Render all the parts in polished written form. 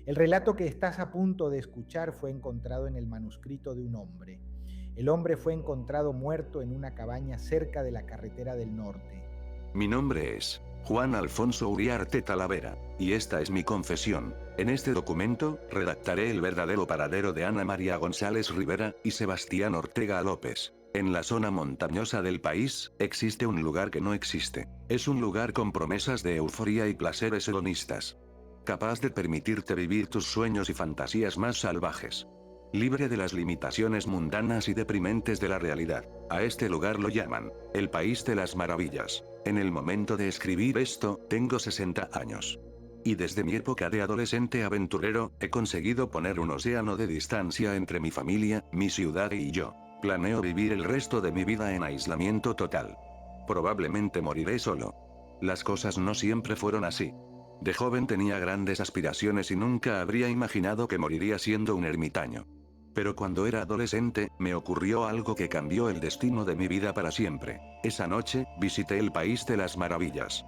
El relato que estás a punto de escuchar fue encontrado en el manuscrito de un hombre. El hombre fue encontrado muerto en una cabaña cerca de la carretera del norte. Mi nombre es Juan Alfonso Uriarte Talavera, y esta es mi confesión. En este documento, redactaré el verdadero paradero de Ana María González Rivera y Sebastián Ortega López. En la zona montañosa del país, existe un lugar que no existe. Es un lugar con promesas de euforía y placeres hedonistas. Capaz de permitirte vivir tus sueños y fantasías más salvajes. Libre de las limitaciones mundanas y deprimentes de la realidad. A este lugar lo llaman el País de las Maravillas. En el momento de escribir esto, tengo 60 años. Y desde mi época de adolescente aventurero, he conseguido poner un océano de distancia entre mi familia, mi ciudad y yo. Planeo vivir el resto de mi vida en aislamiento total. Probablemente moriré solo. Las cosas no siempre fueron así. De joven tenía grandes aspiraciones y nunca habría imaginado que moriría siendo un ermitaño. Pero cuando era adolescente, me ocurrió algo que cambió el destino de mi vida para siempre. Esa noche, visité el País de las Maravillas.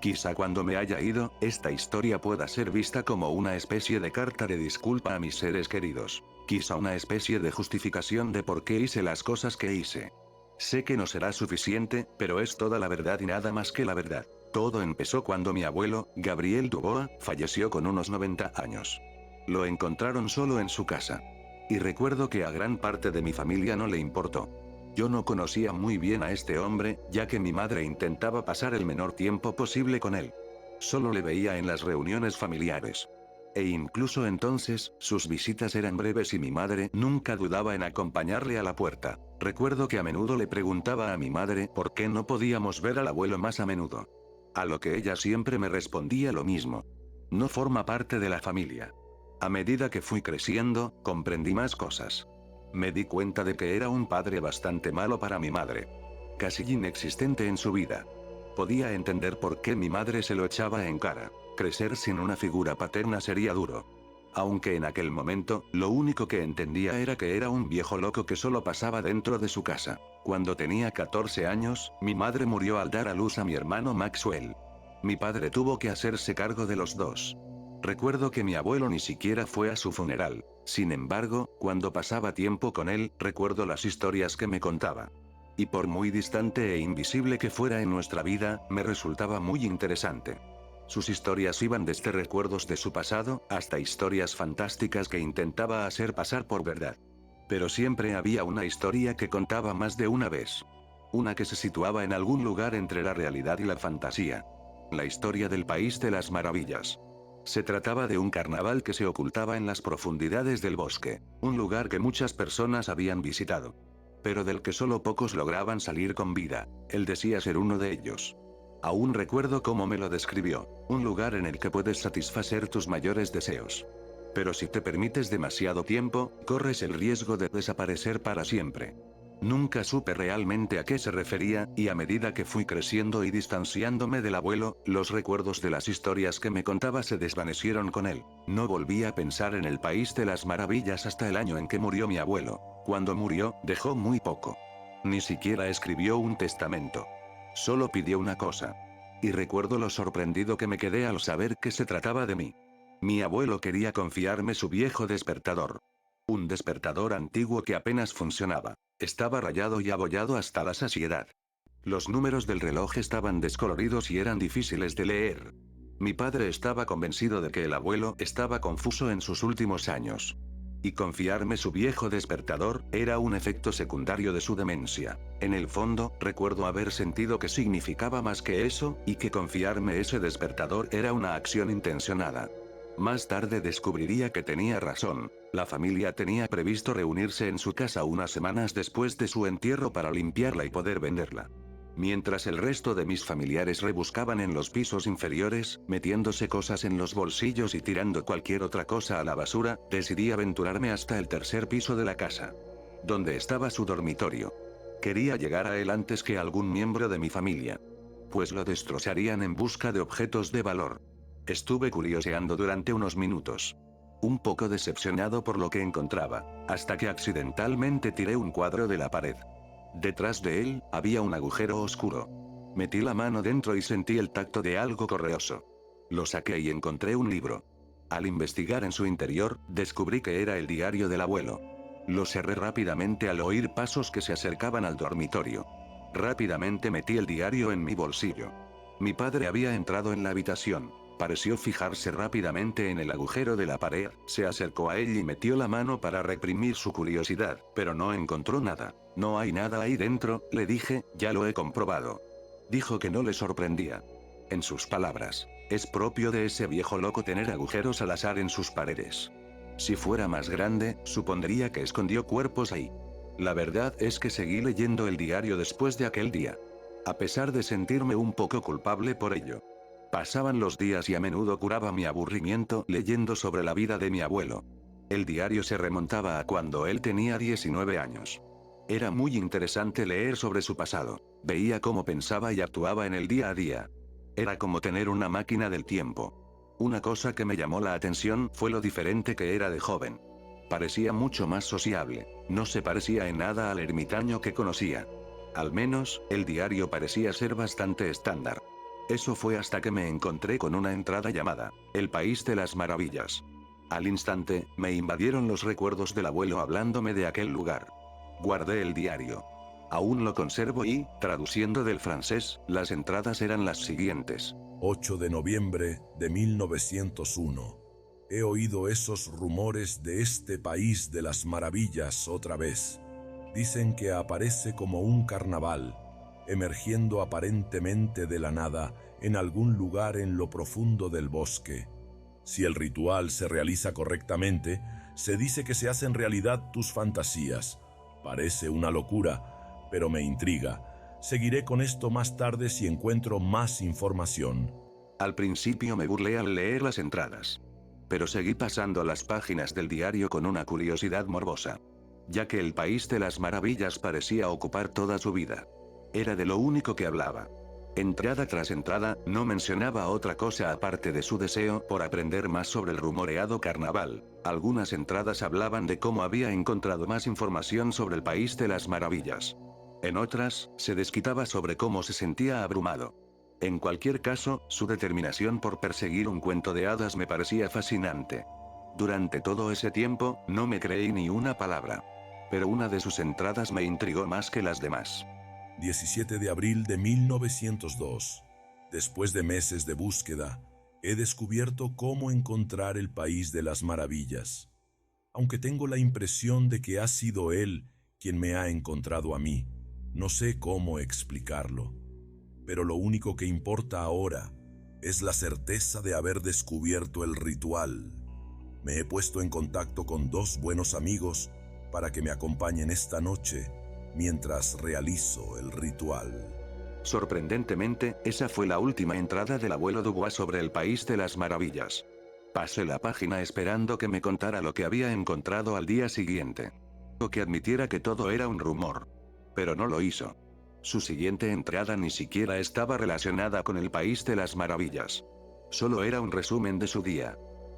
Quizá cuando me haya ido, esta historia pueda ser vista como una especie de carta de disculpa a mis seres queridos. Quizá una especie de justificación de por qué hice las cosas que hice. Sé que no será suficiente, pero es toda la verdad y nada más que la verdad. Todo empezó cuando mi abuelo, Gabriel Dubois, falleció con unos 90 años. Lo encontraron solo en su casa. Y recuerdo que a gran parte de mi familia no le importó. Yo no conocía muy bien a este hombre, ya que mi madre intentaba pasar el menor tiempo posible con él. Solo le veía en las reuniones familiares. E incluso entonces, sus visitas eran breves y mi madre nunca dudaba en acompañarle a la puerta. Recuerdo que a menudo le preguntaba a mi madre por qué no podíamos ver al abuelo más a menudo. A lo que ella siempre me respondía lo mismo. No forma parte de la familia. A medida que fui creciendo, comprendí más cosas. Me di cuenta de que era un padre bastante malo para mi madre. Casi inexistente en su vida. Podía entender por qué mi madre se lo echaba en cara. Crecer sin una figura paterna sería duro. Aunque en aquel momento, lo único que entendía era que era un viejo loco que solo pasaba dentro de su casa. Cuando tenía 14 años, mi madre murió al dar a luz a mi hermano Maxwell. Mi padre tuvo que hacerse cargo de los dos. Recuerdo que mi abuelo ni siquiera fue a su funeral. Sin embargo, cuando pasaba tiempo con él, recuerdo las historias que me contaba. Y por muy distante e invisible que fuera en nuestra vida, me resultaba muy interesante. Sus historias iban desde recuerdos de su pasado, hasta historias fantásticas que intentaba hacer pasar por verdad. Pero siempre había una historia que contaba más de una vez. Una que se situaba en algún lugar entre la realidad y la fantasía. La historia del País de las Maravillas. Se trataba de un carnaval que se ocultaba en las profundidades del bosque, un lugar que muchas personas habían visitado. Pero del que solo pocos lograban salir con vida. Él decía ser uno de ellos. Aún recuerdo cómo me lo describió, un lugar en el que puedes satisfacer tus mayores deseos. Pero si te permites demasiado tiempo, corres el riesgo de desaparecer para siempre. Nunca supe realmente a qué se refería, y a medida que fui creciendo y distanciándome del abuelo, los recuerdos de las historias que me contaba se desvanecieron con él. No volví a pensar en el País de las Maravillas hasta el año en que murió mi abuelo. Cuando murió, dejó muy poco. Ni siquiera escribió un testamento. Solo pidió una cosa. Y recuerdo lo sorprendido que me quedé al saber que se trataba de mí. Mi abuelo quería confiarme su viejo despertador. Un despertador antiguo que apenas funcionaba. Estaba rayado y abollado hasta la saciedad. Los números del reloj estaban descoloridos y eran difíciles de leer. Mi padre estaba convencido de que el abuelo estaba confuso en sus últimos años. Y confiarme su viejo despertador era un efecto secundario de su demencia. En el fondo, recuerdo haber sentido que significaba más que eso, y que confiarme ese despertador era una acción intencionada. Más tarde descubriría que tenía razón. La familia tenía previsto reunirse en su casa unas semanas después de su entierro para limpiarla y poder venderla. Mientras el resto de mis familiares rebuscaban en los pisos inferiores, metiéndose cosas en los bolsillos y tirando cualquier otra cosa a la basura, decidí aventurarme hasta el tercer piso de la casa. Donde estaba su dormitorio. Quería llegar a él antes que algún miembro de mi familia. Pues lo destrozarían en busca de objetos de valor. Estuve curioseando durante unos minutos. Un poco decepcionado por lo que encontraba, hasta que accidentalmente tiré un cuadro de la pared. Detrás de él, había un agujero oscuro. Metí la mano dentro y sentí el tacto de algo correoso. Lo saqué y encontré un libro. Al investigar en su interior, descubrí que era el diario del abuelo. Lo cerré rápidamente al oír pasos que se acercaban al dormitorio. Rápidamente metí el diario en mi bolsillo. Mi padre había entrado en la habitación. Pareció fijarse rápidamente en el agujero de la pared, se acercó a él y metió la mano para reprimir su curiosidad, pero no encontró nada. No hay nada ahí dentro, le dije, ya lo he comprobado. Dijo que no le sorprendía. En sus palabras, es propio de ese viejo loco tener agujeros al azar en sus paredes. Si fuera más grande, supondría que escondió cuerpos ahí. La verdad es que seguí leyendo el diario después de aquel día. A pesar de sentirme un poco culpable por ello. Pasaban los días y a menudo curaba mi aburrimiento leyendo sobre la vida de mi abuelo. El diario se remontaba a cuando él tenía 19 años. Era muy interesante leer sobre su pasado. Veía cómo pensaba y actuaba en el día a día. Era como tener una máquina del tiempo. Una cosa que me llamó la atención fue lo diferente que era de joven. Parecía mucho más sociable. No se parecía en nada al ermitaño que conocía. Al menos, el diario parecía ser bastante estándar. Eso fue hasta que me encontré con una entrada llamada El País de las Maravillas. Al instante, me invadieron los recuerdos del abuelo hablándome de aquel lugar. Guardé el diario. Aún lo conservo y, traduciendo del francés, las entradas eran las siguientes. 8 de noviembre de 1901. He oído esos rumores de este país de las maravillas otra vez. Dicen que aparece como un carnaval, emergiendo aparentemente de la nada en algún lugar en lo profundo del bosque. Si el ritual se realiza correctamente, se dice que se hacen realidad tus fantasías. Parece una locura, pero me intriga. Seguiré con esto más tarde si encuentro más información. Al principio me burlé al leer las entradas. Pero seguí pasando las páginas del diario con una curiosidad morbosa. Ya que el País de las Maravillas parecía ocupar toda su vida. Era de lo único que hablaba. Entrada tras entrada, no mencionaba otra cosa aparte de su deseo por aprender más sobre el rumoreado carnaval. Algunas entradas hablaban de cómo había encontrado más información sobre el País de las Maravillas. En otras, se desquitaba sobre cómo se sentía abrumado. En cualquier caso, su determinación por perseguir un cuento de hadas me parecía fascinante. Durante todo ese tiempo, no me creí ni una palabra. Pero una de sus entradas me intrigó más que las demás. 17 de abril de 1902. Después de meses de búsqueda, he descubierto cómo encontrar el País de las Maravillas. Aunque tengo la impresión de que ha sido él quien me ha encontrado a mí, no sé cómo explicarlo. Pero lo único que importa ahora es la certeza de haber descubierto el ritual. Me he puesto en contacto con 2 buenos amigos para que me acompañen esta noche mientras realizo el ritual. Sorprendentemente, esa fue la última entrada del abuelo Dubois sobre el País de las Maravillas. Pasé la página esperando que me contara lo que había encontrado al día siguiente. O que admitiera que todo era un rumor. Pero no lo hizo. Su siguiente entrada ni siquiera estaba relacionada con el País de las Maravillas. Solo era un resumen de su día.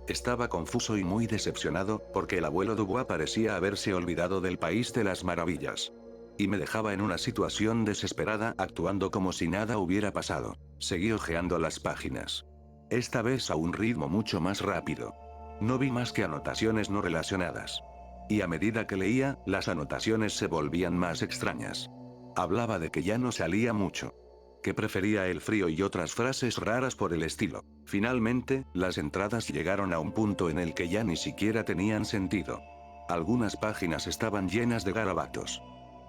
Estaba confuso y muy decepcionado, porque el abuelo Dubois parecía haberse olvidado del País de las Maravillas. Y me dejaba en una situación desesperada, actuando como si nada hubiera pasado. Seguí hojeando las páginas. Esta vez a un ritmo mucho más rápido. No vi más que anotaciones no relacionadas. Y a medida que leía, las anotaciones se volvían más extrañas. Hablaba de que ya no salía mucho. Que prefería el frío y otras frases raras por el estilo. Finalmente, las entradas llegaron a un punto en el que ya ni siquiera tenían sentido. Algunas páginas estaban llenas de garabatos.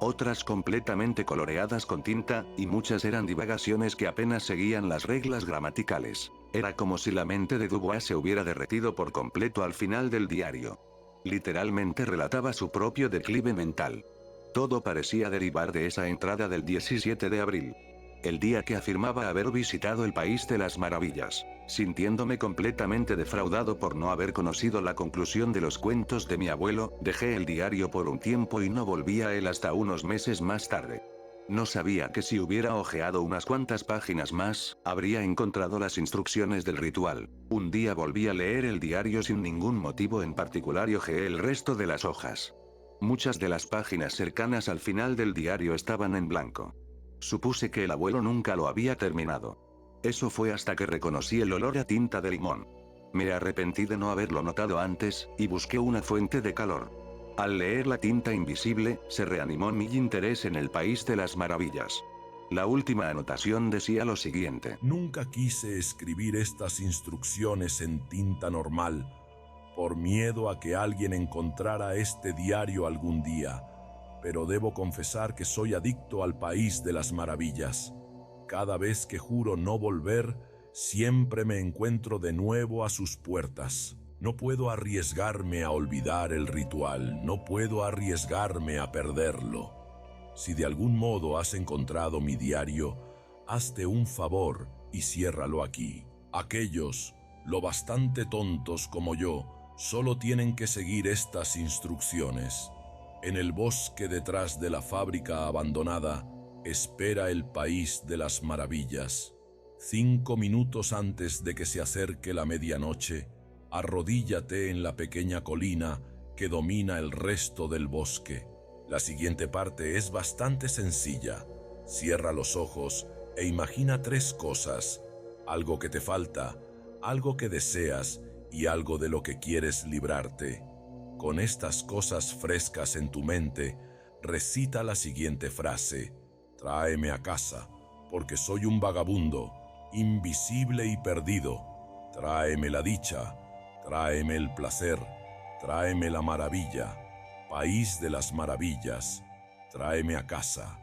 Otras completamente coloreadas con tinta, y muchas eran divagaciones que apenas seguían las reglas gramaticales. Era como si la mente de Dubois se hubiera derretido por completo al final del diario. Literalmente relataba su propio declive mental. Todo parecía derivar de esa entrada del 17 de abril. El día que afirmaba haber visitado el País de las Maravillas, sintiéndome completamente defraudado por no haber conocido la conclusión de los cuentos de mi abuelo, dejé el diario por un tiempo y no volví a él hasta unos meses más tarde. No sabía que si hubiera hojeado unas cuantas páginas más, habría encontrado las instrucciones del ritual. Un día volví a leer el diario sin ningún motivo en particular y hojeé el resto de las hojas. Muchas de las páginas cercanas al final del diario estaban en blanco. Supuse que el abuelo nunca lo había terminado. Eso fue hasta que reconocí el olor a tinta de limón. Me arrepentí de no haberlo notado antes, y busqué una fuente de calor. Al leer la tinta invisible, se reanimó mi interés en el País de las Maravillas. La última anotación decía lo siguiente. Nunca quise escribir estas instrucciones en tinta normal, por miedo a que alguien encontrara este diario algún día, pero debo confesar que soy adicto al País de las Maravillas. Cada vez que juro no volver, siempre me encuentro de nuevo a sus puertas. No puedo arriesgarme a olvidar el ritual, no puedo arriesgarme a perderlo. Si de algún modo has encontrado mi diario, hazte un favor y ciérralo aquí. Aquellos, lo bastante tontos como yo, solo tienen que seguir estas instrucciones. En el bosque detrás de la fábrica abandonada, espera el País de las Maravillas. 5 minutos antes de que se acerque la medianoche, arrodíllate en la pequeña colina que domina el resto del bosque. La siguiente parte es bastante sencilla. Cierra los ojos e imagina 3 cosas: algo que te falta, algo que deseas y algo de lo que quieres librarte. Con estas cosas frescas en tu mente, recita la siguiente frase: tráeme a casa, porque soy un vagabundo, invisible y perdido. Tráeme la dicha, tráeme el placer, tráeme la maravilla, País de las Maravillas, tráeme a casa.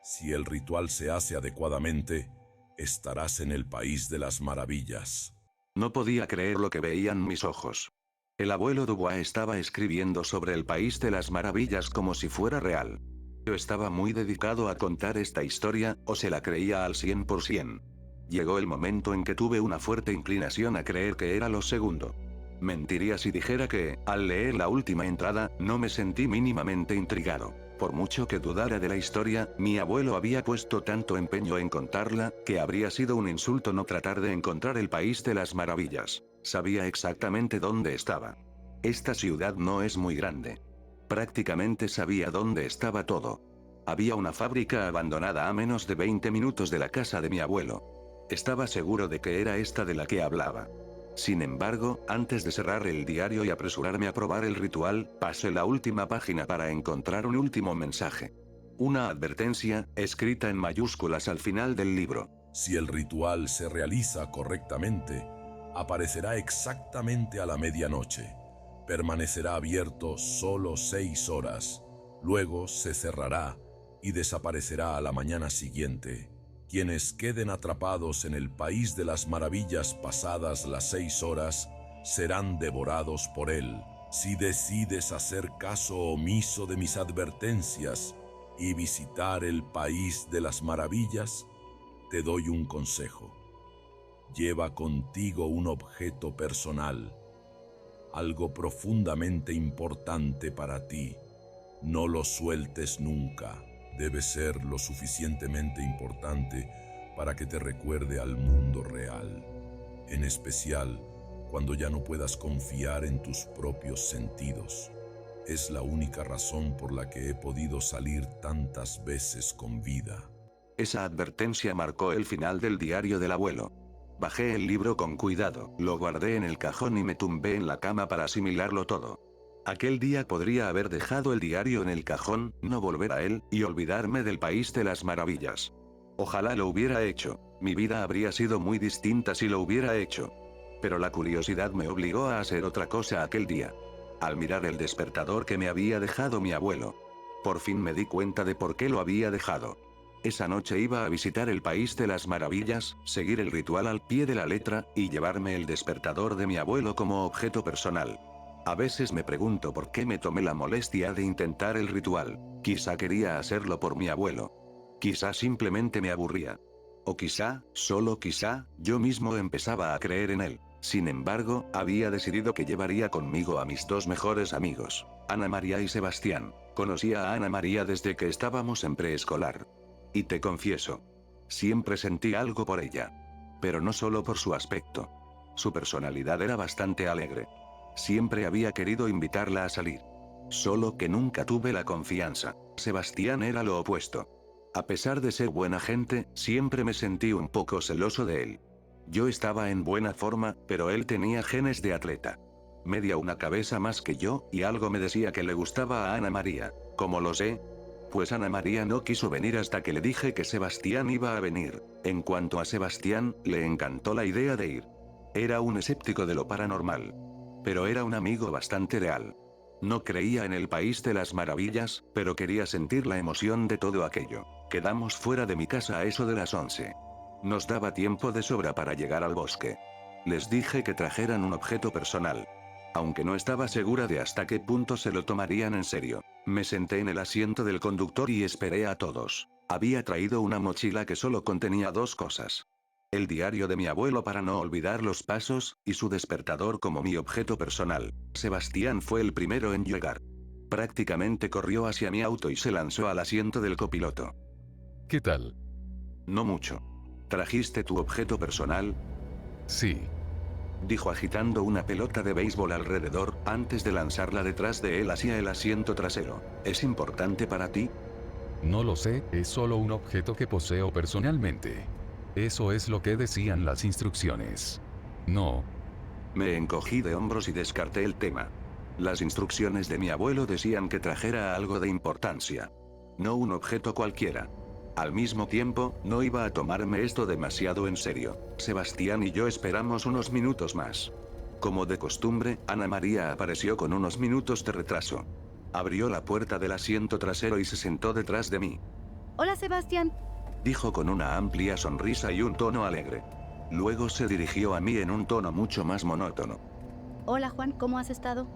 Si el ritual se hace adecuadamente, estarás en el País de las Maravillas. No podía creer lo que veían mis ojos. El abuelo Dubois estaba escribiendo sobre el País de las Maravillas como si fuera real. Yo estaba muy dedicado a contar esta historia, o se la creía al 100%. Llegó el momento en que tuve una fuerte inclinación a creer que era lo segundo. Mentiría si dijera que, al leer la última entrada, no me sentí mínimamente intrigado. Por mucho que dudara de la historia, mi abuelo había puesto tanto empeño en contarla, que habría sido un insulto no tratar de encontrar el País de las Maravillas. Sabía exactamente dónde estaba. Esta ciudad no es muy grande. Prácticamente sabía dónde estaba todo. Había una fábrica abandonada a menos de 20 minutos de la casa de mi abuelo. Estaba seguro de que era esta de la que hablaba. Sin embargo, antes de cerrar el diario y apresurarme a probar el ritual, pasé la última página para encontrar un último mensaje. Una advertencia, escrita en mayúsculas al final del libro. Si el ritual se realiza correctamente, aparecerá exactamente a la medianoche. Permanecerá abierto solo 6 horas. Luego se cerrará y desaparecerá a la mañana siguiente. Quienes queden atrapados en el País de las Maravillas pasadas las 6 horas, serán devorados por él. Si decides hacer caso omiso de mis advertencias y visitar el País de las Maravillas, te doy un consejo. Lleva contigo un objeto personal, algo profundamente importante para ti. No lo sueltes nunca. Debe ser lo suficientemente importante para que te recuerde al mundo real, en especial cuando ya no puedas confiar en tus propios sentidos. Es la única razón por la que he podido salir tantas veces con vida. Esa advertencia marcó el final del diario del abuelo. Bajé el libro con cuidado, lo guardé en el cajón y me tumbé en la cama para asimilarlo todo. Aquel día podría haber dejado el diario en el cajón, no volver a él, y olvidarme del País de las Maravillas. Ojalá lo hubiera hecho. Mi vida habría sido muy distinta si lo hubiera hecho. Pero la curiosidad me obligó a hacer otra cosa aquel día. Al mirar el despertador que me había dejado mi abuelo, por fin me di cuenta de por qué lo había dejado. Esa noche iba a visitar el País de las Maravillas, seguir el ritual al pie de la letra, y llevarme el despertador de mi abuelo como objeto personal. A veces me pregunto por qué me tomé la molestia de intentar el ritual. Quizá quería hacerlo por mi abuelo. Quizá simplemente me aburría. O quizá, solo quizá, yo mismo empezaba a creer en él. Sin embargo, había decidido que llevaría conmigo a mis 2 mejores amigos, Ana María y Sebastián. Conocía a Ana María desde que estábamos en preescolar. Y te confieso, siempre sentí algo por ella. Pero no solo por su aspecto. Su personalidad era bastante alegre. Siempre había querido invitarla a salir. Solo que nunca tuve la confianza. Sebastián era lo opuesto. A pesar de ser buena gente, siempre me sentí un poco celoso de él. Yo estaba en buena forma, pero él tenía genes de atleta. Media una cabeza más que yo, y algo me decía que le gustaba a Ana María. ¿Cómo lo sé? Pues Ana María no quiso venir hasta que le dije que Sebastián iba a venir. En cuanto a Sebastián, le encantó la idea de ir. Era un escéptico de lo paranormal. Pero era un amigo bastante leal. No creía en el país de las maravillas, pero quería sentir la emoción de todo aquello. Quedamos fuera de mi casa a eso de las 11. Nos daba tiempo de sobra para llegar al bosque. Les dije que trajeran un objeto personal. Aunque no estaba segura de hasta qué punto se lo tomarían en serio. Me senté en el asiento del conductor y esperé a todos. Había traído una mochila que solo contenía 2 cosas. El diario de mi abuelo para no olvidar los pasos, y su despertador como mi objeto personal. Sebastián fue el primero en llegar. Prácticamente corrió hacia mi auto y se lanzó al asiento del copiloto. ¿Qué tal? No mucho. ¿Trajiste tu objeto personal? Sí. Dijo agitando una pelota de béisbol alrededor, antes de lanzarla detrás de él hacia el asiento trasero. ¿Es importante para ti? No lo sé, es solo un objeto que poseo personalmente. Eso es lo que decían las instrucciones. No. Me encogí de hombros y descarté el tema. Las instrucciones de mi abuelo decían que trajera algo de importancia. No un objeto cualquiera. Al mismo tiempo, no iba a tomarme esto demasiado en serio. Sebastián y yo esperamos unos minutos más. Como de costumbre, Ana María apareció con unos minutos de retraso. Abrió la puerta del asiento trasero y se sentó detrás de mí. Hola, Sebastián. Dijo con una amplia sonrisa y un tono alegre. Luego se dirigió a mí en un tono mucho más monótono. Hola, Juan, ¿cómo has estado?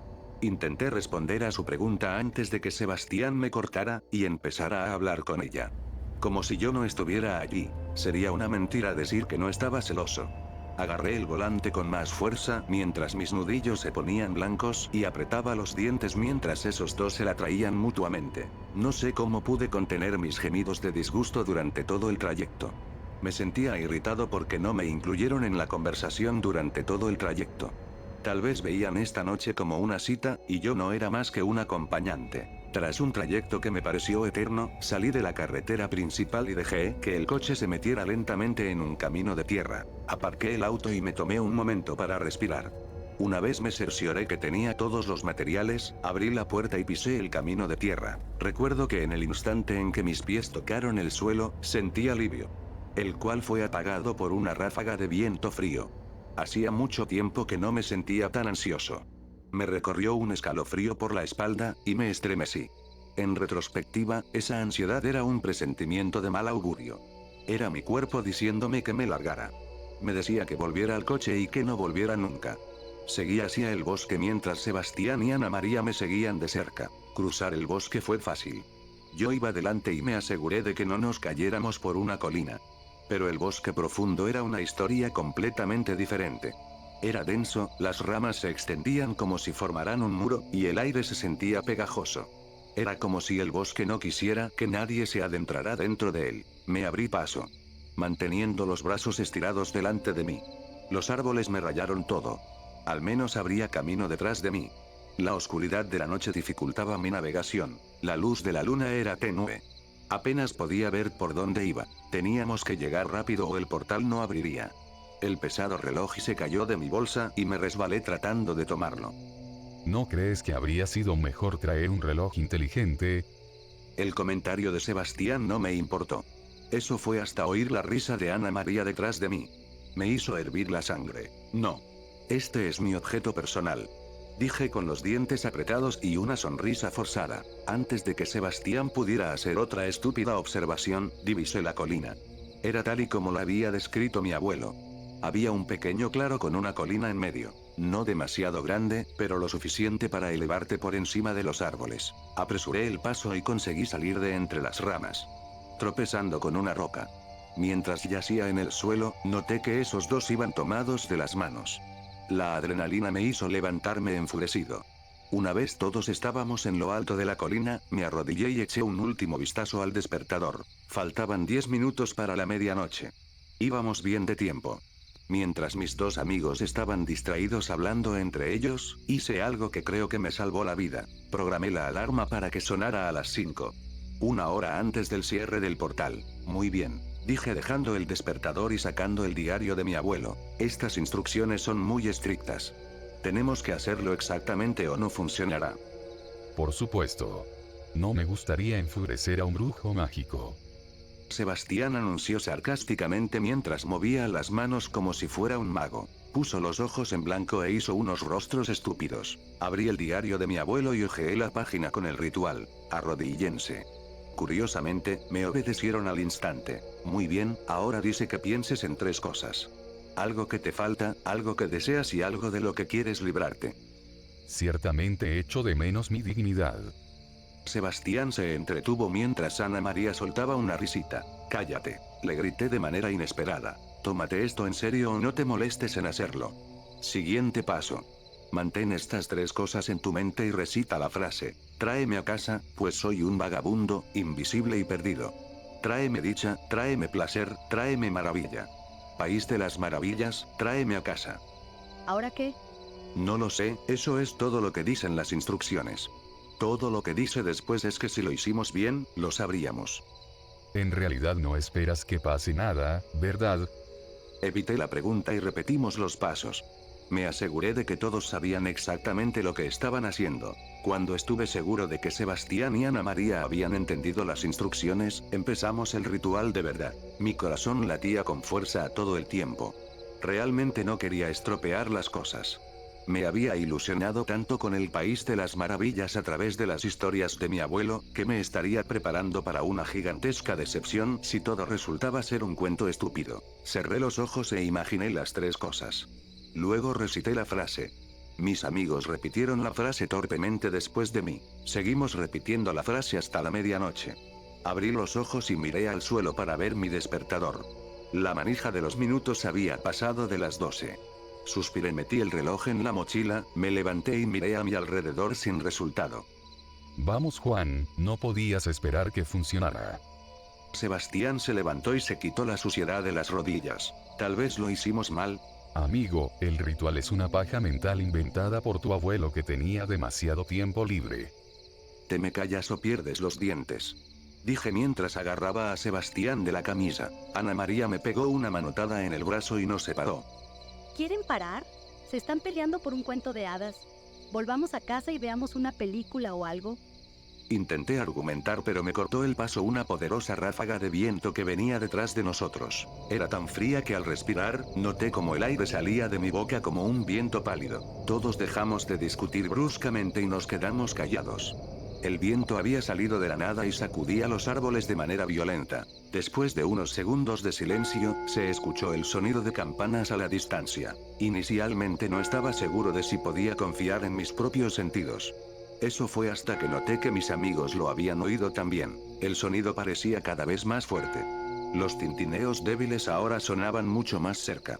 Intenté responder a su pregunta antes de que Sebastián me cortara y empezara a hablar con ella. Como si yo no estuviera allí. Sería una mentira decir que no estaba celoso. Agarré el volante con más fuerza mientras mis nudillos se ponían blancos y apretaba los dientes mientras esos dos se la traían mutuamente. No sé cómo pude contener mis gemidos de disgusto durante todo el trayecto. Me sentía irritado porque no me incluyeron en la conversación durante todo el trayecto. Tal vez veían esta noche como una cita, y yo no era más que un acompañante. Tras un trayecto que me pareció eterno, salí de la carretera principal y dejé que el coche se metiera lentamente en un camino de tierra. Aparqué el auto y me tomé un momento para respirar. Una vez me cercioré que tenía todos los materiales, abrí la puerta y pisé el camino de tierra. Recuerdo que en el instante en que mis pies tocaron el suelo, sentí alivio. El cual fue apagado por una ráfaga de viento frío. Hacía mucho tiempo que no me sentía tan ansioso. Me recorrió un escalofrío por la espalda, y me estremecí. En retrospectiva, esa ansiedad era un presentimiento de mal augurio. Era mi cuerpo diciéndome que me largara. Me decía que volviera al coche y que no volviera nunca. Seguí hacia el bosque mientras Sebastián y Ana María me seguían de cerca. Cruzar el bosque fue fácil. Yo iba delante y me aseguré de que no nos cayéramos por una colina. Pero el bosque profundo era una historia completamente diferente. Era denso, las ramas se extendían como si formaran un muro, y el aire se sentía pegajoso. Era como si el bosque no quisiera que nadie se adentrara dentro de él. Me abrí paso, manteniendo los brazos estirados delante de mí. Los árboles me rayaron todo. Al menos habría camino detrás de mí. La oscuridad de la noche dificultaba mi navegación. La luz de la luna era tenue. Apenas podía ver por dónde iba. Teníamos que llegar rápido o el portal no abriría. El pesado reloj se cayó de mi bolsa y me resbalé tratando de tomarlo. ¿No crees que habría sido mejor traer un reloj inteligente? El comentario de Sebastián no me importó. Eso fue hasta oír la risa de Ana María detrás de mí. Me hizo hervir la sangre. No. Este es mi objeto personal. Dije con los dientes apretados y una sonrisa forzada. Antes de que Sebastián pudiera hacer otra estúpida observación, divisé la colina. Era tal y como la había descrito mi abuelo. Había un pequeño claro con una colina en medio. No demasiado grande, pero lo suficiente para elevarte por encima de los árboles. Apresuré el paso y conseguí salir de entre las ramas, tropezando con una roca. Mientras yacía en el suelo, noté que esos dos iban tomados de las manos. La adrenalina me hizo levantarme enfurecido. Una vez todos estábamos en lo alto de la colina, me arrodillé y eché un último vistazo al despertador. Faltaban 10 minutos para la medianoche. Íbamos bien de tiempo. Mientras mis dos amigos estaban distraídos hablando entre ellos, hice algo que creo que me salvó la vida. Programé la alarma para que sonara a las 5. Una hora antes del cierre del portal. Muy bien. Dije dejando el despertador y sacando el diario de mi abuelo. Estas instrucciones son muy estrictas. Tenemos que hacerlo exactamente o no funcionará. Por supuesto. No me gustaría enfurecer a un brujo mágico. Sebastián anunció sarcásticamente mientras movía las manos como si fuera un mago. Puso los ojos en blanco e hizo unos rostros estúpidos. Abrí el diario de mi abuelo y hojeé la página con el ritual. Arrodíllense. Curiosamente, me obedecieron al instante. Muy bien, ahora dice que pienses en 3 cosas. Algo que te falta, algo que deseas y algo de lo que quieres librarte. Ciertamente echo de menos mi dignidad. Sebastián se entretuvo mientras Ana María soltaba una risita. Cállate, le grité de manera inesperada. Tómate esto en serio o no te molestes en hacerlo. Siguiente paso. Mantén estas 3 cosas en tu mente y recita la frase. Tráeme a casa, pues soy un vagabundo, invisible y perdido. Tráeme dicha, tráeme placer, tráeme maravilla. País de las maravillas, tráeme a casa. ¿Ahora qué? No lo sé, eso es todo lo que dicen las instrucciones. Todo lo que dice después es que si lo hicimos bien, lo sabríamos. En realidad no esperas que pase nada, ¿verdad? Evité la pregunta y repetimos los pasos. Me aseguré de que todos sabían exactamente lo que estaban haciendo. Cuando estuve seguro de que Sebastián y Ana María habían entendido las instrucciones, empezamos el ritual de verdad. Mi corazón latía con fuerza a todo el tiempo. Realmente no quería estropear las cosas. Me había ilusionado tanto con el país de las maravillas a través de las historias de mi abuelo, que me estaría preparando para una gigantesca decepción si todo resultaba ser un cuento estúpido. Cerré los ojos e imaginé las 3 cosas. Luego recité la frase. Mis amigos repitieron la frase torpemente después de mí. Seguimos repitiendo la frase hasta la medianoche. Abrí los ojos y miré al suelo para ver mi despertador. La manija de los minutos había pasado de las 12. Suspiré, metí el reloj en la mochila, me levanté y miré a mi alrededor sin resultado. Vamos Juan, no podías esperar que funcionara. Sebastián se levantó y se quitó la suciedad de las rodillas. Tal vez lo hicimos mal. Amigo, el ritual es una paja mental inventada por tu abuelo que tenía demasiado tiempo libre. Te me callas o pierdes los dientes. Dije mientras agarraba a Sebastián de la camisa. Ana María me pegó una manotada en el brazo y nos separó. ¿Quieren parar? Se están peleando por un cuento de hadas. Volvamos a casa y veamos una película o algo. Intenté argumentar, pero me cortó el paso una poderosa ráfaga de viento que venía detrás de nosotros. Era tan fría que al respirar, noté como el aire salía de mi boca como un viento pálido. Todos dejamos de discutir bruscamente y nos quedamos callados. El viento había salido de la nada y sacudía los árboles de manera violenta. Después de unos segundos de silencio, se escuchó el sonido de campanas a la distancia. Inicialmente no estaba seguro de si podía confiar en mis propios sentidos. Eso fue hasta que noté que mis amigos lo habían oído también. El sonido parecía cada vez más fuerte. Los tintineos débiles ahora sonaban mucho más cerca.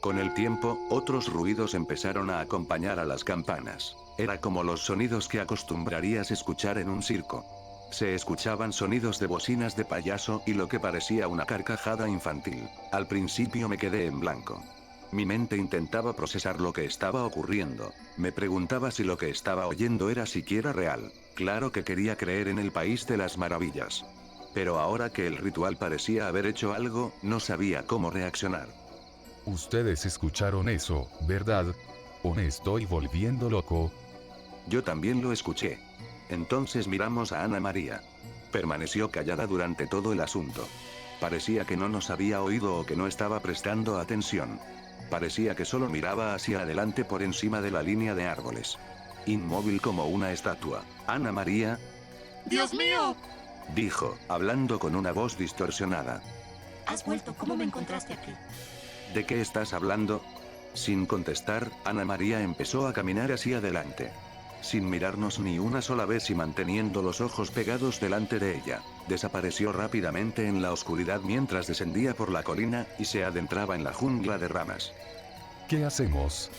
Con el tiempo, otros ruidos empezaron a acompañar a las campanas. Era como los sonidos que acostumbrarías escuchar en un circo. Se escuchaban sonidos de bocinas de payaso y lo que parecía una carcajada infantil. Al principio me quedé en blanco. Mi mente intentaba procesar lo que estaba ocurriendo. Me preguntaba si lo que estaba oyendo era siquiera real. Claro que quería creer en el país de las maravillas. Pero ahora que el ritual parecía haber hecho algo, no sabía cómo reaccionar. Ustedes escucharon eso, ¿verdad? ¿O me estoy volviendo loco? Yo también lo escuché. Entonces miramos a Ana María. Permaneció callada durante todo el asunto. Parecía que no nos había oído o que no estaba prestando atención. Parecía que solo miraba hacia adelante por encima de la línea de árboles. Inmóvil como una estatua. Ana María, ¡Dios mío! dijo, hablando con una voz distorsionada. ¿Has vuelto? ¿Cómo me encontraste aquí? ¿De qué estás hablando? Sin contestar, Ana María empezó a caminar hacia adelante. Sin mirarnos ni una sola vez y manteniendo los ojos pegados delante de ella, desapareció rápidamente en la oscuridad mientras descendía por la colina y se adentraba en la jungla de ramas. ¿Qué hacemos?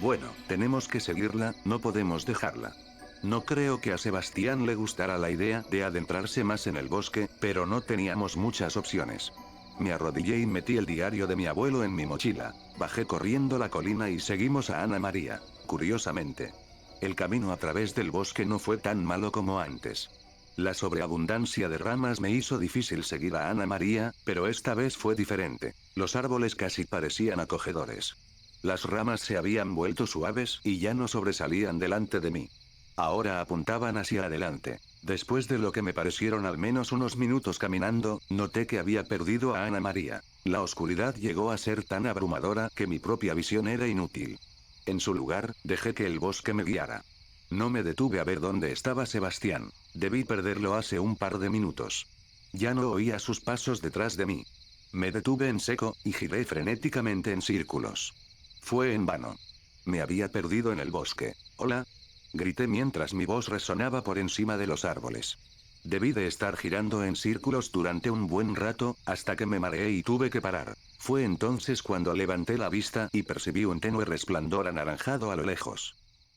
Bueno, tenemos que seguirla, no podemos dejarla. No creo que a Sebastián le gustara la idea de adentrarse más en el bosque, pero no teníamos muchas opciones. Me arrodillé y metí el diario de mi abuelo en mi mochila. Bajé corriendo la colina y seguimos a Ana María. Curiosamente, el camino a través del bosque no fue tan malo como antes. La sobreabundancia de ramas me hizo difícil seguir a Ana María, pero esta vez fue diferente. Los árboles casi parecían acogedores. Las ramas se habían vuelto suaves y ya no sobresalían delante de mí. Ahora apuntaban hacia adelante. Después de lo que me parecieron al menos unos minutos caminando, noté que había perdido a Ana María. La oscuridad llegó a ser tan abrumadora que mi propia visión era inútil. En su lugar, dejé que el bosque me guiara. No me detuve a ver dónde estaba Sebastián. Debí perderlo hace un par de minutos. Ya no oía sus pasos detrás de mí. Me detuve en seco, y giré frenéticamente en círculos. Fue en vano. Me había perdido en el bosque. «Hola», grité mientras mi voz resonaba por encima de los árboles. Debí de estar girando en círculos durante un buen rato, hasta que me mareé y tuve que parar. Fue entonces cuando levanté la vista y percibí un tenue resplandor anaranjado a lo lejos.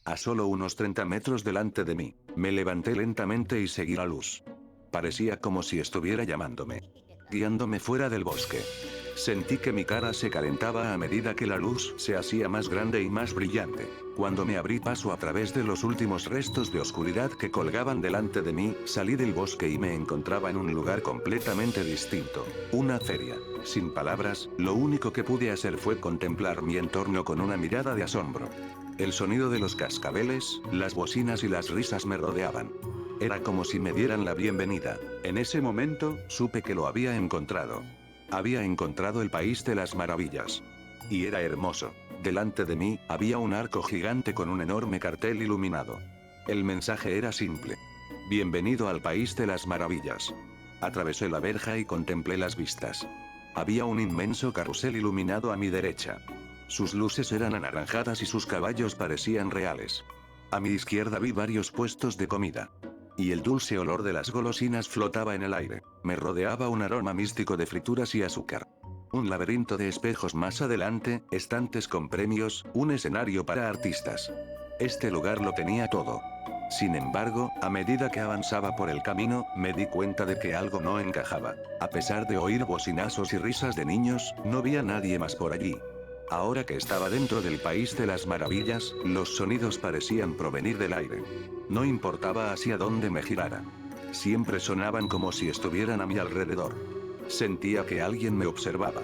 A solo unos 30 metros delante de mí. Me levanté lentamente y seguí la luz. Parecía como si estuviera llamándome, guiándome fuera del bosque. Sentí que mi cara se calentaba a medida que la luz se hacía más grande y más brillante. Cuando me abrí paso a través de los últimos restos de oscuridad que colgaban delante de mí, salí del bosque y me encontraba en un lugar completamente distinto. Una feria. Sin palabras, lo único que pude hacer fue contemplar mi entorno con una mirada de asombro. El sonido de los cascabeles, las bocinas y las risas me rodeaban. Era como si me dieran la bienvenida. En ese momento, supe que lo había encontrado. Había encontrado el país de las maravillas. Y era hermoso. Delante de mí, había un arco gigante con un enorme cartel iluminado. El mensaje era simple. Bienvenido al país de las maravillas. Atravesé la verja y contemplé las vistas. Había un inmenso carrusel iluminado a mi derecha. Sus luces eran anaranjadas y sus caballos parecían reales. A mi izquierda vi varios puestos de comida. Y el dulce olor de las golosinas flotaba en el aire. Me rodeaba un aroma místico de frituras y azúcar. Un laberinto de espejos más adelante, estantes con premios, un escenario para artistas. Este lugar lo tenía todo. Sin embargo, a medida que avanzaba por el camino, me di cuenta de que algo no encajaba. A pesar de oír bocinazos y risas de niños, no vi a nadie más por allí. Ahora que estaba dentro del país de las maravillas, los sonidos parecían provenir del aire. No importaba hacia dónde me girara. Siempre sonaban como si estuvieran a mi alrededor. Sentía que alguien me observaba.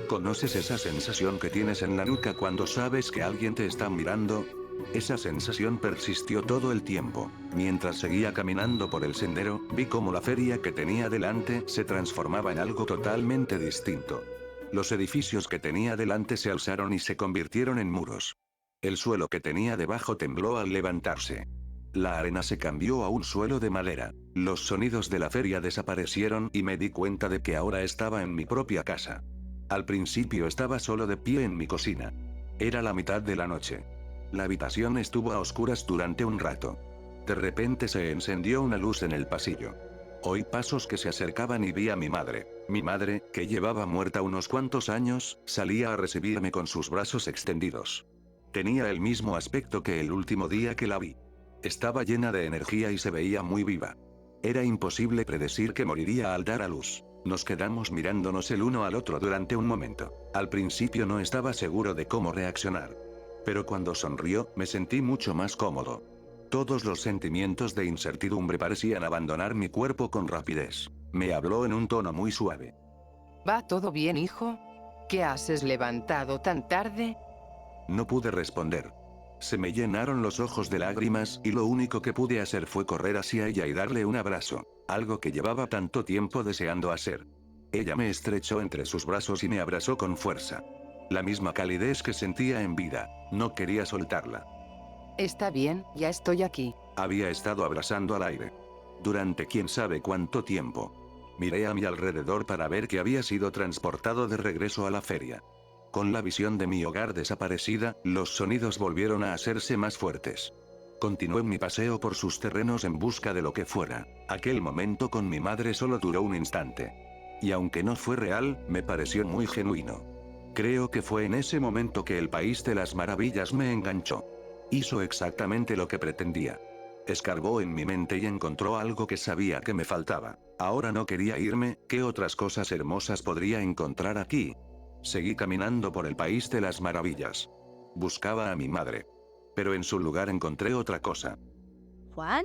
¿Conoces esa sensación que tienes en la nuca cuando sabes que alguien te está mirando? Esa sensación persistió todo el tiempo. Mientras seguía caminando por el sendero, vi cómo la feria que tenía delante se transformaba en algo totalmente distinto. Los edificios que tenía delante se alzaron y se convirtieron en muros. El suelo que tenía debajo tembló al levantarse. La arena se cambió a un suelo de madera. Los sonidos de la feria desaparecieron y me di cuenta de que ahora estaba en mi propia casa. Al principio estaba solo de pie en mi cocina. Era la mitad de la noche. La habitación estuvo a oscuras durante un rato. De repente se encendió una luz en el pasillo. Oí pasos que se acercaban y vi a mi madre. Mi madre, que llevaba muerta unos cuantos años, salía a recibirme con sus brazos extendidos. Tenía el mismo aspecto que el último día que la vi. Estaba llena de energía y se veía muy viva. Era imposible predecir que moriría al dar a luz. Nos quedamos mirándonos el uno al otro durante un momento. Al principio no estaba seguro de cómo reaccionar. Pero cuando sonrió, me sentí mucho más cómodo. Todos los sentimientos de incertidumbre parecían abandonar mi cuerpo con rapidez. Me habló en un tono muy suave. ¿Va todo bien, hijo? ¿Qué haces levantado tan tarde? No pude responder. Se me llenaron los ojos de lágrimas y lo único que pude hacer fue correr hacia ella y darle un abrazo, algo que llevaba tanto tiempo deseando hacer. Ella me estrechó entre sus brazos y me abrazó con fuerza. La misma calidez que sentía en vida. No quería soltarla. Está bien, ya estoy aquí. Había estado abrazando al aire. Durante quién sabe cuánto tiempo. Miré a mi alrededor para ver que había sido transportado de regreso a la feria. Con la visión de mi hogar desaparecida, los sonidos volvieron a hacerse más fuertes. Continué mi paseo por sus terrenos en busca de lo que fuera. Aquel momento con mi madre solo duró un instante. Y aunque no fue real, me pareció muy genuino. Creo que fue en ese momento que el país de las maravillas me enganchó. Hizo exactamente lo que pretendía. Escarbó en mi mente y encontró algo que sabía que me faltaba. Ahora no quería irme, ¿qué otras cosas hermosas podría encontrar aquí? Seguí caminando por el país de las maravillas. Buscaba a mi madre. Pero en su lugar encontré otra cosa. ¿Juan?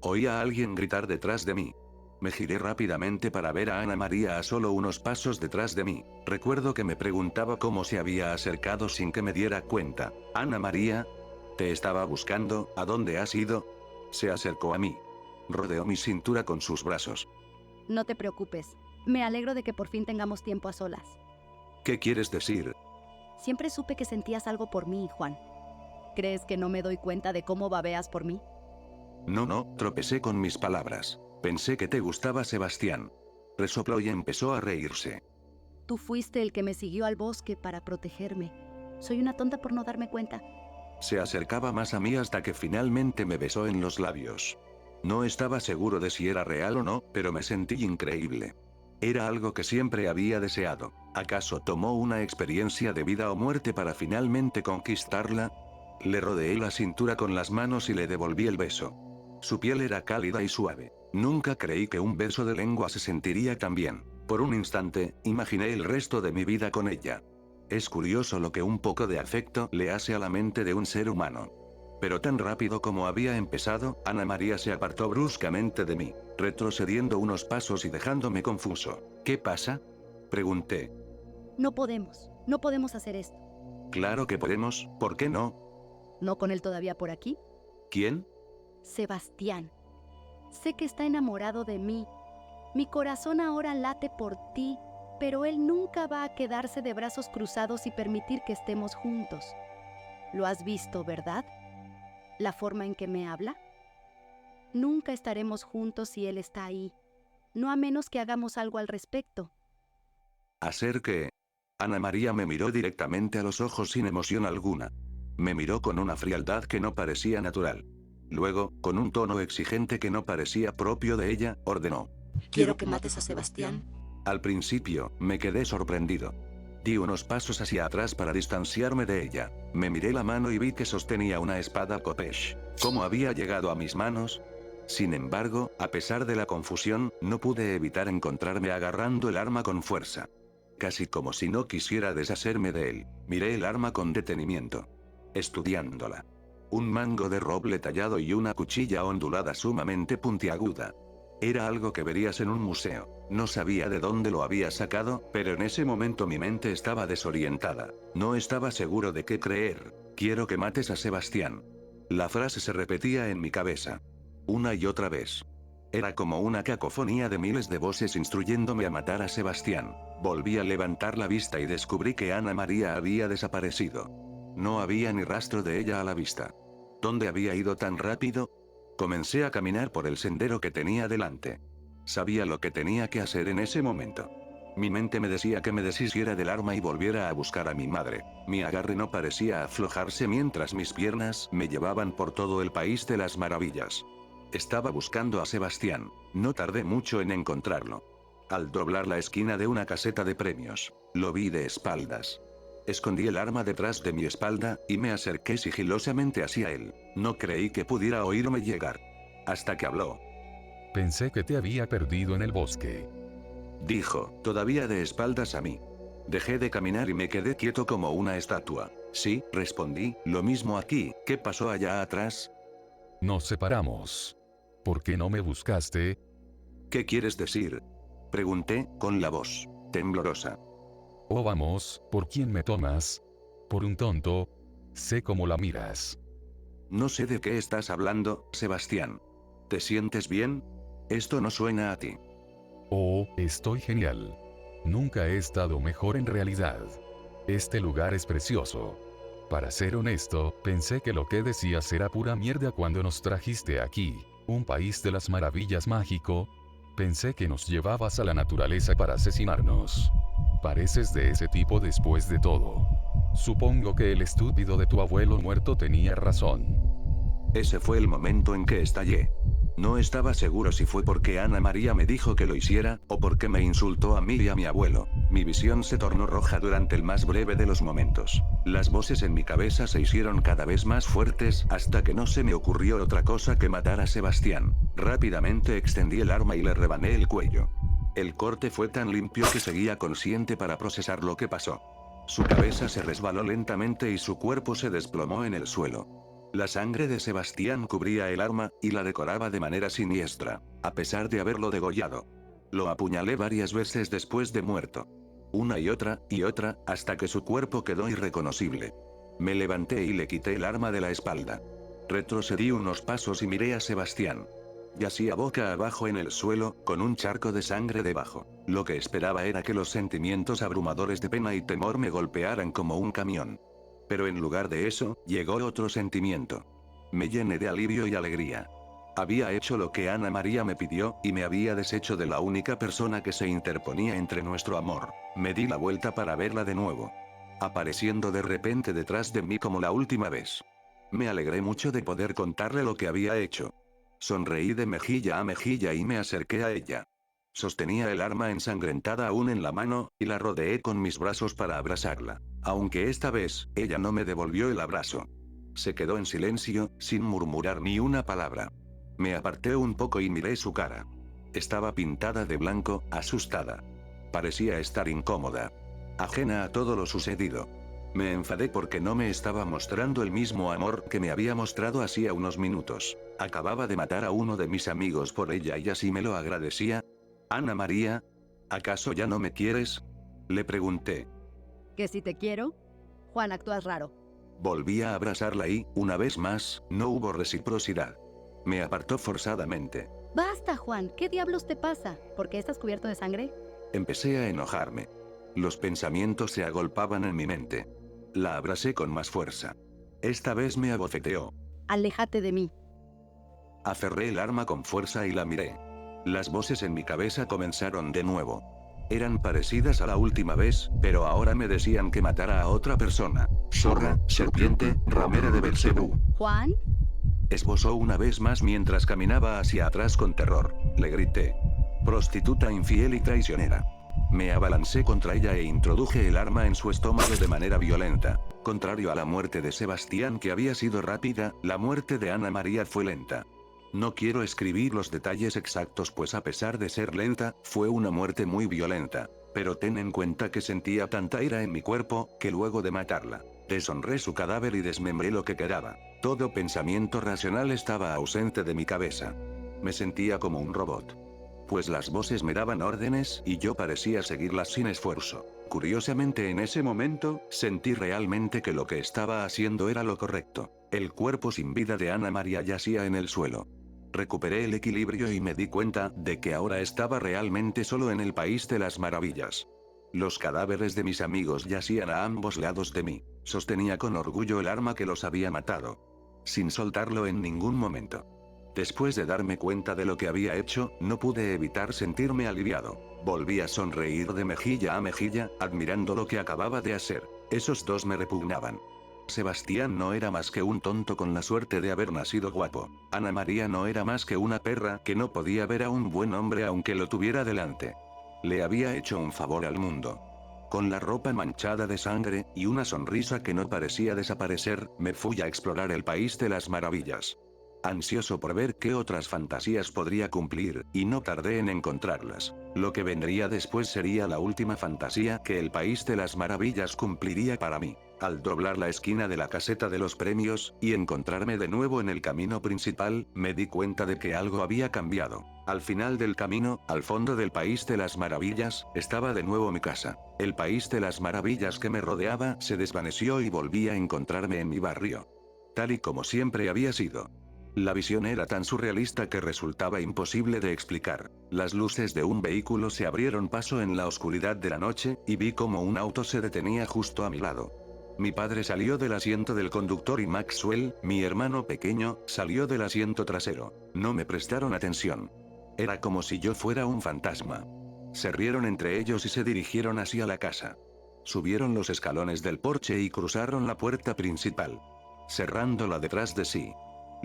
Oí a alguien gritar detrás de mí. Me giré rápidamente para ver a Ana María a solo unos pasos detrás de mí. Recuerdo que me preguntaba cómo se había acercado sin que me diera cuenta. Ana María, te estaba buscando, ¿a dónde has ido? Se acercó a mí. Rodeó mi cintura con sus brazos. No te preocupes. Me alegro de que por fin tengamos tiempo a solas. ¿Qué quieres decir? Siempre supe que sentías algo por mí, Juan. ¿Crees que no me doy cuenta de cómo babeas por mí? No, tropecé con mis palabras. Pensé que te gustaba Sebastián. Resopló y empezó a reírse. Tú fuiste el que me siguió al bosque para protegerme. Soy una tonta por no darme cuenta. Se acercaba más a mí hasta que finalmente me besó en los labios. No estaba seguro de si era real o no, pero me sentí increíble. Era algo que siempre había deseado. ¿Acaso tomó una experiencia de vida o muerte para finalmente conquistarla? Le rodeé la cintura con las manos y le devolví el beso. Su piel era cálida y suave. Nunca creí que un beso de lengua se sentiría tan bien. Por un instante, imaginé el resto de mi vida con ella. Es curioso lo que un poco de afecto le hace a la mente de un ser humano. Pero tan rápido como había empezado, Ana María se apartó bruscamente de mí, retrocediendo unos pasos y dejándome confuso. ¿Qué pasa? Pregunté. No podemos hacer esto. Claro que podemos, ¿por qué no? ¿No con él todavía por aquí? ¿Quién? Sebastián. Sé que está enamorado de mí. Mi corazón ahora late por ti, pero él nunca va a quedarse de brazos cruzados y permitir que estemos juntos. ¿Lo has visto, verdad? ¿La forma en que me habla? Nunca estaremos juntos si él está ahí, no a menos que hagamos algo al respecto. ¿Hacer qué? Ana María me miró directamente a los ojos sin emoción alguna. Me miró con una frialdad que no parecía natural. Luego, con un tono exigente que no parecía propio de ella, ordenó. Quiero que mates a Sebastián. Al principio, me quedé sorprendido. Di unos pasos hacia atrás para distanciarme de ella. Me miré la mano y vi que sostenía una espada Kopesh. ¿Cómo había llegado a mis manos? Sin embargo, a pesar de la confusión, no pude evitar encontrarme agarrando el arma con fuerza. Casi como si no quisiera deshacerme de él. Miré el arma con detenimiento. Estudiándola. Un mango de roble tallado y una cuchilla ondulada sumamente puntiaguda. Era algo que verías en un museo. No sabía de dónde lo había sacado, pero en ese momento mi mente estaba desorientada. No estaba seguro de qué creer. Quiero que mates a Sebastián. La frase se repetía en mi cabeza. Una y otra vez. Era como una cacofonía de miles de voces instruyéndome a matar a Sebastián. Volví a levantar la vista y descubrí que Ana María había desaparecido. No había ni rastro de ella a la vista. ¿Dónde había ido tan rápido? Comencé a caminar por el sendero que tenía delante. Sabía lo que tenía que hacer en ese momento. Mi mente me decía que me deshiciera del arma y volviera a buscar a mi madre. Mi agarre no parecía aflojarse mientras mis piernas me llevaban por todo el país de las maravillas. Estaba buscando a Sebastián. No tardé mucho en encontrarlo. Al doblar la esquina de una caseta de premios, lo vi de espaldas. Escondí el arma detrás de mi espalda, y me acerqué sigilosamente hacia él. No creí que pudiera oírme llegar. Hasta que habló. Pensé que te había perdido en el bosque. Dijo, todavía de espaldas a mí. Dejé de caminar y me quedé quieto como una estatua. Sí, respondí, lo mismo aquí. ¿Qué pasó allá atrás? Nos separamos. ¿Por qué no me buscaste? ¿Qué quieres decir? Pregunté, con la voz temblorosa. Oh vamos, ¿por quién me tomas? ¿Por un tonto? Sé cómo la miras. No sé de qué estás hablando, Sebastián. ¿Te sientes bien? Esto no suena a ti. Oh, estoy genial. Nunca he estado mejor en realidad. Este lugar es precioso. Para ser honesto, pensé que lo que decías era pura mierda cuando nos trajiste aquí, un país de las maravillas mágico. Pensé que nos llevabas a la naturaleza para asesinarnos. Pareces de ese tipo después de todo. Supongo que el estúpido de tu abuelo muerto tenía razón. Ese fue el momento en que estallé. No estaba seguro si fue porque Ana María me dijo que lo hiciera, o porque me insultó a mí y a mi abuelo. Mi visión se tornó roja durante el más breve de los momentos. Las voces en mi cabeza se hicieron cada vez más fuertes, hasta que no se me ocurrió otra cosa que matar a Sebastián. Rápidamente extendí el arma y le rebané el cuello. El corte fue tan limpio que seguía consciente para procesar lo que pasó. Su cabeza se resbaló lentamente y su cuerpo se desplomó en el suelo. La sangre de Sebastián cubría el arma, y la decoraba de manera siniestra, a pesar de haberlo degollado. Lo apuñalé varias veces después de muerto. Una y otra, hasta que su cuerpo quedó irreconocible. Me levanté y le quité el arma de la espalda. Retrocedí unos pasos y miré a Sebastián. Yacía boca abajo en el suelo, con un charco de sangre debajo. Lo que esperaba era que los sentimientos abrumadores de pena y temor me golpearan como un camión. Pero en lugar de eso, llegó otro sentimiento. Me llené de alivio y alegría. Había hecho lo que Ana María me pidió, y me había deshecho de la única persona que se interponía entre nuestro amor. Me di la vuelta para verla de nuevo. Apareciendo de repente detrás de mí como la última vez. Me alegré mucho de poder contarle lo que había hecho. Sonreí de mejilla a mejilla y me acerqué a ella. Sostenía el arma ensangrentada aún en la mano, y la rodeé con mis brazos para abrazarla. Aunque esta vez, ella no me devolvió el abrazo. Se quedó en silencio, sin murmurar ni una palabra. Me aparté un poco y miré su cara. Estaba pintada de blanco, asustada. Parecía estar incómoda. Ajena a todo lo sucedido. Me enfadé porque no me estaba mostrando el mismo amor que me había mostrado hacía unos minutos. Acababa de matar a uno de mis amigos por ella y así me lo agradecía. Ana María, ¿acaso ya no me quieres? Le pregunté. ¿Que si te quiero? Juan, actúas raro. Volví a abrazarla y, una vez más, no hubo reciprocidad. Me apartó forzadamente. Basta, Juan, ¿qué diablos te pasa? ¿Por qué estás cubierto de sangre? Empecé a enojarme. Los pensamientos se agolpaban en mi mente. La abracé con más fuerza. Esta vez me abofeteó. Aléjate de mí. Aferré el arma con fuerza y la miré. Las voces en mi cabeza comenzaron de nuevo. Eran parecidas a la última vez, pero ahora me decían que matara a otra persona. Zorra, serpiente, ramera de Belcebú. ¿Juan? Esbozó una vez más mientras caminaba hacia atrás con terror. Le grité. Prostituta infiel y traicionera. Me abalancé contra ella e introduje el arma en su estómago de manera violenta. Contrario a la muerte de Sebastián, que había sido rápida, la muerte de Ana María fue lenta. No quiero escribir los detalles exactos pues a pesar de ser lenta, fue una muerte muy violenta. Pero ten en cuenta que sentía tanta ira en mi cuerpo, que luego de matarla, deshonré su cadáver y desmembré lo que quedaba. Todo pensamiento racional estaba ausente de mi cabeza. Me sentía como un robot. Pues las voces me daban órdenes y yo parecía seguirlas sin esfuerzo. Curiosamente en ese momento, sentí realmente que lo que estaba haciendo era lo correcto. El cuerpo sin vida de Ana María yacía en el suelo. Recuperé el equilibrio y me di cuenta de que ahora estaba realmente solo en el país de las maravillas. Los cadáveres de mis amigos yacían a ambos lados de mí. Sostenía con orgullo el arma que los había matado. Sin soltarlo en ningún momento. Después de darme cuenta de lo que había hecho, no pude evitar sentirme aliviado. Volví a sonreír de mejilla a mejilla, admirando lo que acababa de hacer. Esos dos me repugnaban. Sebastián no era más que un tonto con la suerte de haber nacido guapo. Ana María no era más que una perra que no podía ver a un buen hombre aunque lo tuviera delante. Le había hecho un favor al mundo. Con la ropa manchada de sangre, y una sonrisa que no parecía desaparecer, me fui a explorar el país de las maravillas. Ansioso por ver qué otras fantasías podría cumplir, y no tardé en encontrarlas. Lo que vendría después sería la última fantasía que el país de las maravillas cumpliría para mí. Al doblar la esquina de la caseta de los premios, y encontrarme de nuevo en el camino principal, me di cuenta de que algo había cambiado. Al final del camino, al fondo del país de las maravillas, estaba de nuevo mi casa. El país de las maravillas que me rodeaba se desvaneció y volví a encontrarme en mi barrio. Tal y como siempre había sido. La visión era tan surrealista que resultaba imposible de explicar. Las luces de un vehículo se abrieron paso en la oscuridad de la noche, y vi como un auto se detenía justo a mi lado. Mi padre salió del asiento del conductor y Maxwell, mi hermano pequeño, salió del asiento trasero. No me prestaron atención. Era como si yo fuera un fantasma. Se rieron entre ellos y se dirigieron hacia la casa. Subieron los escalones del porche y cruzaron la puerta principal, cerrándola detrás de sí.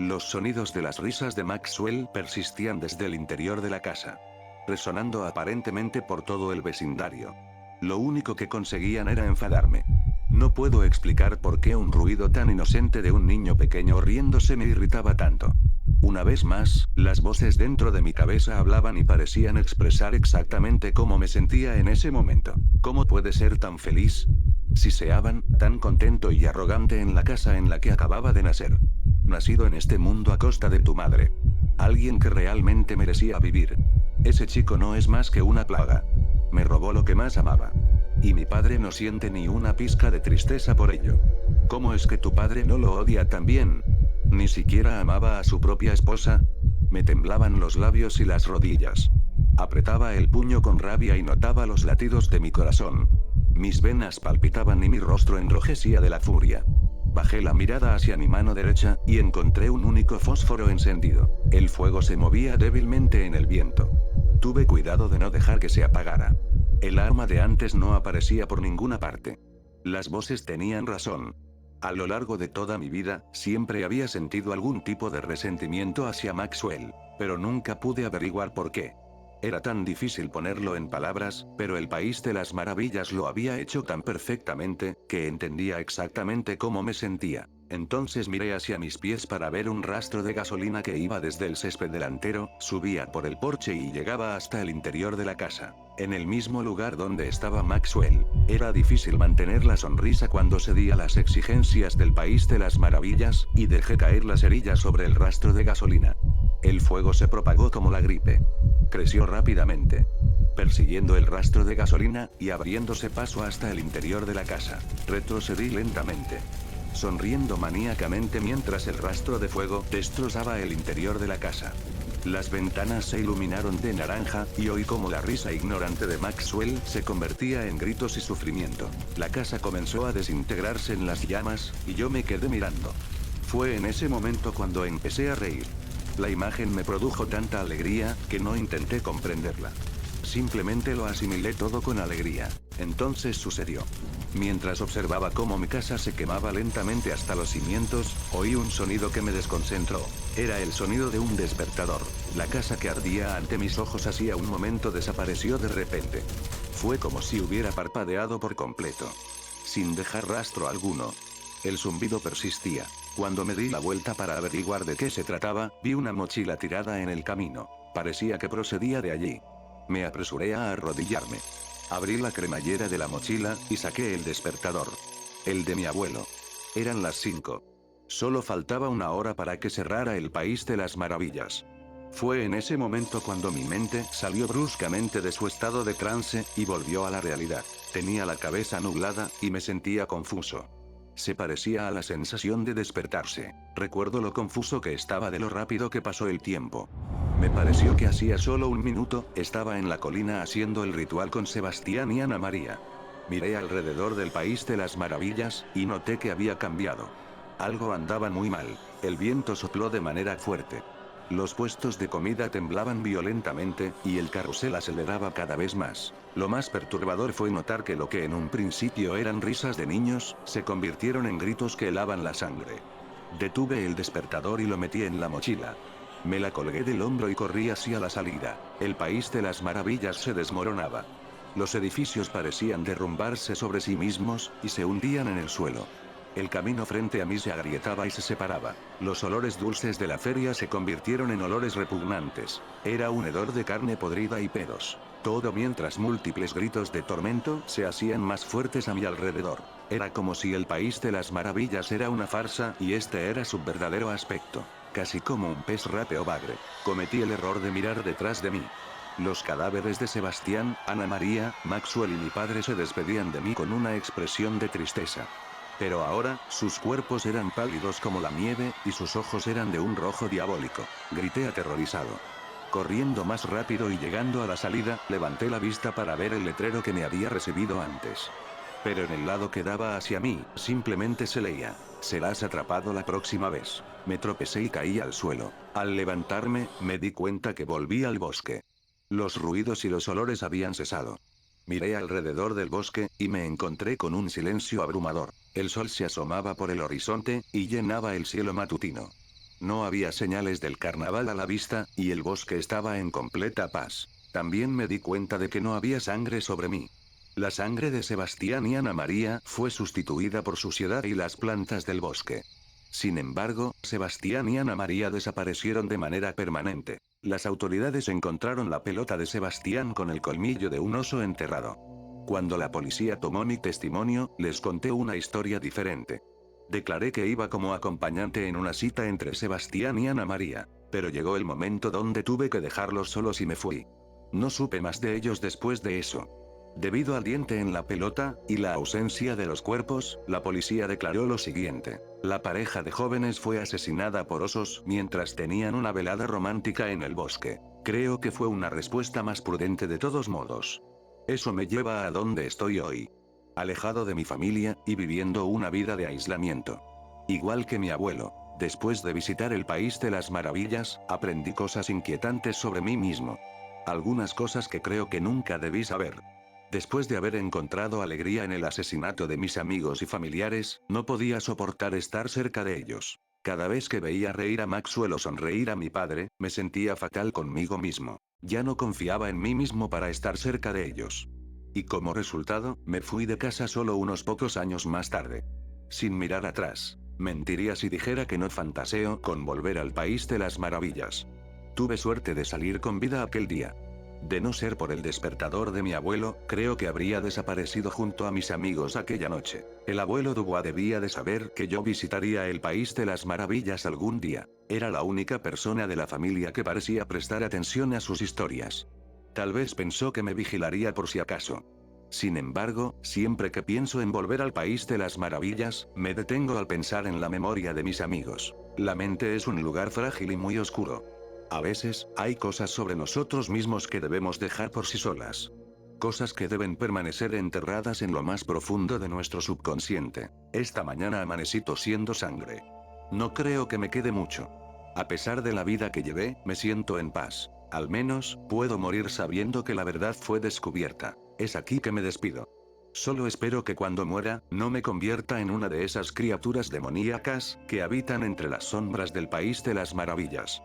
Los sonidos de las risas de Maxwell persistían desde el interior de la casa, resonando aparentemente por todo el vecindario. Lo único que conseguían era enfadarme. No puedo explicar por qué un ruido tan inocente de un niño pequeño riéndose me irritaba tanto. Una vez más, las voces dentro de mi cabeza hablaban y parecían expresar exactamente cómo me sentía en ese momento. ¿Cómo puede ser tan feliz? Siseaban, tan contento y arrogante en la casa en la que acababa de nacer. nacido en este mundo a costa de tu madre. Alguien que realmente merecía vivir. Ese chico no es más que una plaga. Me robó lo que más amaba. Y mi padre no siente ni una pizca de tristeza por ello. ¿Cómo es que tu padre no lo odia también? ¿Ni siquiera amaba a su propia esposa? Me temblaban los labios y las rodillas. Apretaba el puño con rabia y notaba los latidos de mi corazón. Mis venas palpitaban y mi rostro enrojecía de la furia. Bajé la mirada hacia mi mano derecha, y encontré un único fósforo encendido. El fuego se movía débilmente en el viento. Tuve cuidado de no dejar que se apagara. El arma de antes no aparecía por ninguna parte. Las voces tenían razón. A lo largo de toda mi vida, siempre había sentido algún tipo de resentimiento hacia Maxwell, pero nunca pude averiguar por qué. Era tan difícil ponerlo en palabras, pero el País de las Maravillas lo había hecho tan perfectamente, que entendía exactamente cómo me sentía. Entonces miré hacia mis pies para ver un rastro de gasolina que iba desde el césped delantero, subía por el porche y llegaba hasta el interior de la casa. En el mismo lugar donde estaba Maxwell. Era difícil mantener la sonrisa cuando cedí a las exigencias del País de las Maravillas, y dejé caer la cerilla sobre el rastro de gasolina. El fuego se propagó como la gripe. Creció rápidamente, persiguiendo el rastro de gasolina, y abriéndose paso hasta el interior de la casa. Retrocedí lentamente, sonriendo maníacamente mientras el rastro de fuego destrozaba el interior de la casa. Las ventanas se iluminaron de naranja, y oí como la risa ignorante de Maxwell se convertía en gritos y sufrimiento. La casa comenzó a desintegrarse en las llamas, y yo me quedé mirando. Fue en ese momento cuando empecé a reír. La imagen me produjo tanta alegría, que no intenté comprenderla. Simplemente lo asimilé todo con alegría. Entonces sucedió. Mientras observaba cómo mi casa se quemaba lentamente hasta los cimientos, oí un sonido que me desconcentró. Era el sonido de un despertador. La casa que ardía ante mis ojos hacía un momento desapareció de repente. Fue como si hubiera parpadeado por completo, sin dejar rastro alguno. El zumbido persistía. Cuando me di la vuelta para averiguar de qué se trataba, vi una mochila tirada en el camino. Parecía que procedía de allí. Me apresuré a arrodillarme. Abrí la cremallera de la mochila, y saqué el despertador. El de mi abuelo. Eran las 5. Solo faltaba una hora para que cerrara el País de las Maravillas. Fue en ese momento cuando mi mente salió bruscamente de su estado de trance, y volvió a la realidad. Tenía la cabeza nublada, y me sentía confuso. Se parecía a la sensación de despertarse. Recuerdo lo confuso que estaba de lo rápido que pasó el tiempo. Me pareció que hacía solo un minuto, estaba en la colina haciendo el ritual con Sebastián y Ana María. Miré alrededor del País de las Maravillas, y noté que había cambiado. Algo andaba muy mal. El viento sopló de manera fuerte. Los puestos de comida temblaban violentamente, y el carrusel aceleraba cada vez más. Lo más perturbador fue notar que lo que en un principio eran risas de niños, se convirtieron en gritos que helaban la sangre. Detuve el despertador y lo metí en la mochila. Me la colgué del hombro y corrí hacia la salida. El País de las Maravillas se desmoronaba. Los edificios parecían derrumbarse sobre sí mismos, y se hundían en el suelo. El camino frente a mí se agrietaba y se separaba. Los olores dulces de la feria se convirtieron en olores repugnantes. Era un hedor de carne podrida y pedos. Todo mientras múltiples gritos de tormento se hacían más fuertes a mi alrededor. Era como si el País de las Maravillas era una farsa, y este era su verdadero aspecto. Casi como un pez rape o bagre. Cometí el error de mirar detrás de mí. Los cadáveres de Sebastián, Ana María, Maxwell y mi padre se despedían de mí con una expresión de tristeza. Pero ahora, sus cuerpos eran pálidos como la nieve, y sus ojos eran de un rojo diabólico. Grité aterrorizado. Corriendo más rápido y llegando a la salida, levanté la vista para ver el letrero que me había recibido antes. Pero en el lado que daba hacia mí, simplemente se leía: serás atrapado la próxima vez. Me tropecé y caí al suelo. Al levantarme, me di cuenta que volví al bosque. Los ruidos y los olores habían cesado. Miré alrededor del bosque, y me encontré con un silencio abrumador. El sol se asomaba por el horizonte, y llenaba el cielo matutino. No había señales del carnaval a la vista, y el bosque estaba en completa paz. También me di cuenta de que no había sangre sobre mí. La sangre de Sebastián y Ana María fue sustituida por suciedad y las plantas del bosque. Sin embargo, Sebastián y Ana María desaparecieron de manera permanente. Las autoridades encontraron la pelota de Sebastián con el colmillo de un oso enterrado. Cuando la policía tomó mi testimonio, les conté una historia diferente. Declaré que iba como acompañante en una cita entre Sebastián y Ana María, pero llegó el momento donde tuve que dejarlos solos y me fui. No supe más de ellos después de eso. Debido al diente en la pelota, y la ausencia de los cuerpos, la policía declaró lo siguiente: la pareja de jóvenes fue asesinada por osos mientras tenían una velada romántica en el bosque. Creo que fue una respuesta más prudente de todos modos. Eso me lleva a donde estoy hoy. Alejado de mi familia, y viviendo una vida de aislamiento. Igual que mi abuelo, después de visitar el País de las Maravillas, aprendí cosas inquietantes sobre mí mismo. Algunas cosas que creo que nunca debí saber. Después de haber encontrado alegría en el asesinato de mis amigos y familiares, no podía soportar estar cerca de ellos. Cada vez que veía reír a Maxwell o sonreír a mi padre, me sentía fatal conmigo mismo. Ya no confiaba en mí mismo para estar cerca de ellos. Y como resultado, me fui de casa solo unos pocos años más tarde. Sin mirar atrás. Mentiría si dijera que no fantaseo con volver al País de las Maravillas. Tuve suerte de salir con vida aquel día. De no ser por el despertador de mi abuelo, creo que habría desaparecido junto a mis amigos aquella noche. El abuelo Dubois debía de saber que yo visitaría el País de las Maravillas algún día. Era la única persona de la familia que parecía prestar atención a sus historias. Tal vez pensó que me vigilaría por si acaso. Sin embargo, siempre que pienso en volver al País de las Maravillas, me detengo al pensar en la memoria de mis amigos. La mente es un lugar frágil y muy oscuro. A veces, hay cosas sobre nosotros mismos que debemos dejar por sí solas. Cosas que deben permanecer enterradas en lo más profundo de nuestro subconsciente. Esta mañana amanecí tosiendo sangre. No creo que me quede mucho. A pesar de la vida que llevé, me siento en paz. Al menos, puedo morir sabiendo que la verdad fue descubierta. Es aquí que me despido. Solo espero que cuando muera, no me convierta en una de esas criaturas demoníacas que habitan entre las sombras del País de las Maravillas.